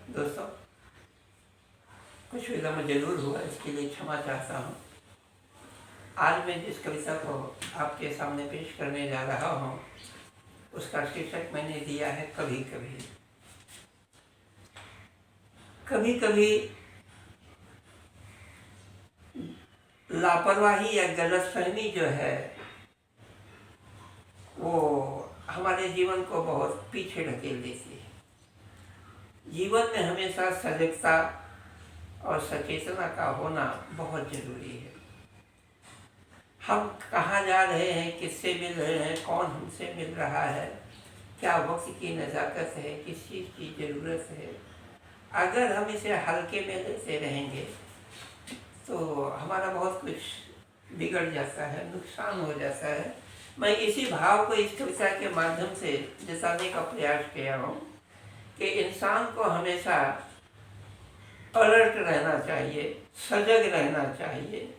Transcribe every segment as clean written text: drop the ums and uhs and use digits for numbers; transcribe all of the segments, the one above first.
दोस्तों, कुछ विलम्ब जरूर हुआ, इसके लिए क्षमा चाहता हूँ। आज मैं जिस कविता को आपके सामने पेश करने जा रहा हूँ उसका शीर्षक मैंने दिया है कभी कभी। कभी कभी लापरवाही या गलतफहमी जो है वो हमारे जीवन को बहुत पीछे ढकेल देती है। जीवन में हमेशा सजगता और सचेतना का होना बहुत जरूरी है। हम कहाँ जा रहे हैं, किससे मिल रहे हैं, कौन हमसे मिल रहा है, क्या वक्त की नज़ाकत है, किस चीज़ की ज़रूरत है, अगर हम इसे हल्के में लेते रहेंगे तो हमारा बहुत कुछ बिगड़ जाता है, नुकसान हो जाता है। मैं इसी भाव को इस कविता के माध्यम से जताने का प्रयास किया हूँ कि इंसान को हमेशा अलर्ट रहना चाहिए, सजग रहना चाहिए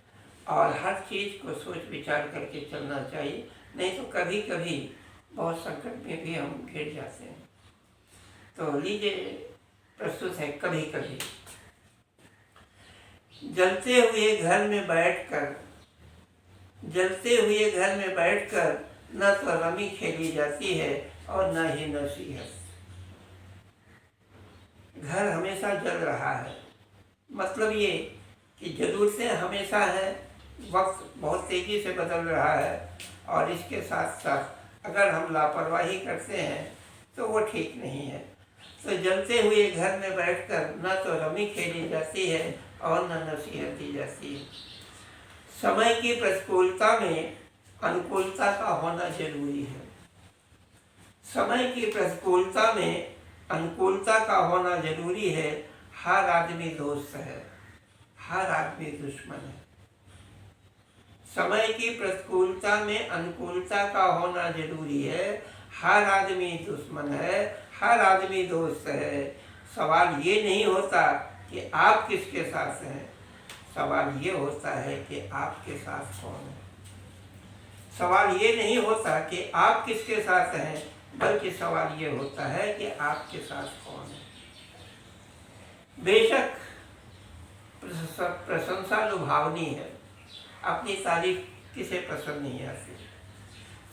और हर चीज़ को सोच विचार करके चलना चाहिए, नहीं तो कभी कभी बहुत संकट में भी हम घिर जाते हैं। तो लीजिए, प्रस्तुत है कभी कभी। जलते हुए घर में बैठकर न तो रमी खेली जाती है और न ही नसीहत। घर हमेशा जल रहा है, मतलब ये कि ज़रूरतें हमेशा है, वक्त बहुत तेज़ी से बदल रहा है और इसके साथ साथ अगर हम लापरवाही करते हैं तो वो ठीक नहीं है। तो जलते हुए घर में बैठकर न तो रमी खेली जाती है और न नसीहत दी जाती है। समय की प्रतिकूलता में अनुकूलता का होना जरूरी है। समय की प्रतिकूलता में अनुकूलता का होना जरूरी है। हर आदमी दोस्त है, हर आदमी दुश्मन है। समय की प्रतिकूलता में अनुकूलता का होना जरूरी है। हर आदमी दुश्मन है, हर आदमी दोस्त है। सवाल ये नहीं होता कि आप किसके साथ हैं, सवाल ये होता है कि आपके साथ कौन है। सवाल ये नहीं होता कि आप किसके साथ हैं, बल्कि सवाल ये होता है कि आपके साथ कौन है। बेशक प्रशंसा लुभावनी है, अपनी तारीफ किसे पसंद नहीं आती।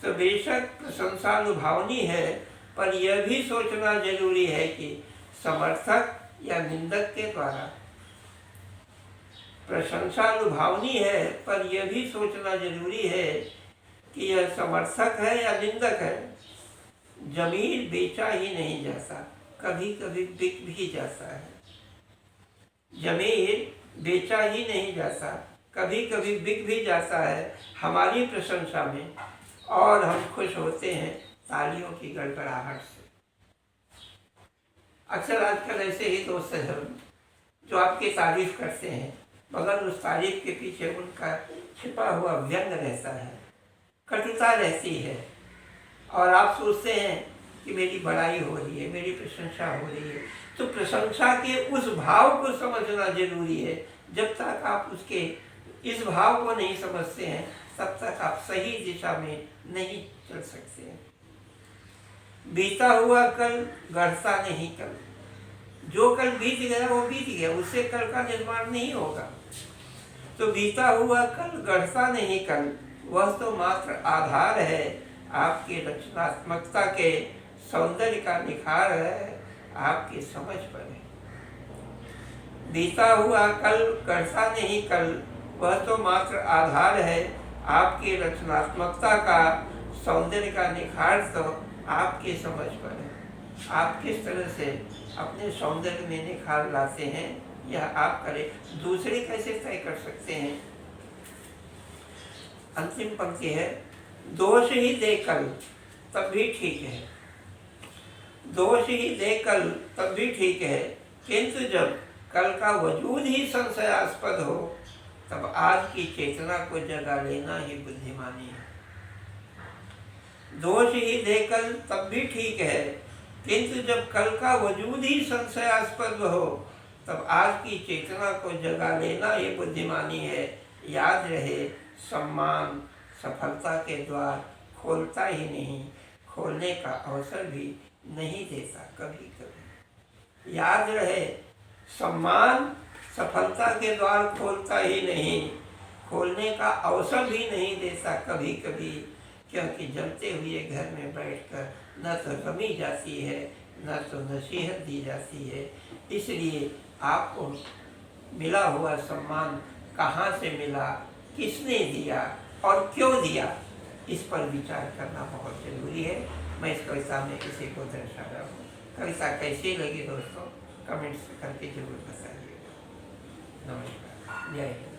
तो बेशक प्रशंसा लुभावनी है, पर यह भी सोचना जरूरी है कि समर्थक या निंदक के द्वारा। प्रशंसा लुभावनी है, पर यह भी सोचना जरूरी है कि यह समर्थक है या निंदक है। जमीर बेचा ही नहीं जाता, कभी कभी बिक भी जाता है। जमीर बेचा ही नहीं जाता, कभी कभी बिक भी जाता है हमारी प्रशंसा में, और हम खुश होते हैं तालियों की गड़गड़ाहट से। अक्सर आजकल ऐसे ही दोस्त हैं जो आपकी तारीफ करते हैं, मगर उस तारीफ के पीछे उनका छिपा हुआ व्यंग रहता है, कटुता रहती है, और आप सोचते हैं कि मेरी बड़ाई हो रही है, मेरी प्रशंसा हो रही है। तो प्रशंसा के उस भाव को समझना जरूरी है। जब तक आप उसके इस भाव को नहीं समझते हैं, तब तक आप सही दिशा में नहीं चल सकते हैं। बीता हुआ कल गढ़ता नहीं कल। जो कल बीत गया वो बीत गया, उससे कल का निर्माण नहीं होगा। तो बीता हुआ कल गढ़ता नहीं कल, वह तो मात्र आधार है आपकी रचनात्मकता के सौंदर्य का निखार है, आपकी समझ पर है। बीता हुआ कल गढ़ता नहीं कल, वह तो मात्र आधार है आपकी रचनात्मकता का सौंदर्य का निखार तो आपकी समझ पर है। आप किस तरह से अपने सौंदर्य में निखार लाते हैं, यह आप करें, दूसरे कैसे तय कर सकते हैं। अंतिम पंक्ति है, दोष ही दे कल तब भी ठीक है। दोष ही दे कल तब भी ठीक है, किंतु जब कल का वजूद ही संशयास्पद हो, तब आज की चेतना को जगा लेना ही बुद्धिमानी है। दोष ही दे कल तब भी ठीक है, किंतु जब कल का वजूद ही संशयास्पद हो, तब आज की चेतना को जगा लेना ही बुद्धिमानी है। याद रहे, सम्मान सफलता के द्वार खोलता ही नहीं, खोलने का अवसर भी नहीं देता कभी कभी। याद रहे, सम्मान सफलता के द्वार खोलता ही नहीं, खोलने का अवसर भी नहीं देता कभी कभी, क्योंकि जलते हुए घर में बैठकर न तो रमी जाती है न तो नसीहत दी जाती है। इसलिए आपको मिला हुआ सम्मान कहाँ से मिला, किसने दिया और क्यों दिया, इस पर विचार करना बहुत जरूरी है। मैं इस कविता में इसी को दर्शा रहा हूँ। कविता कैसी लगी दोस्तों, कमेंट्स करके जरूर बताइएगा। नमस्कार, जय हिंद।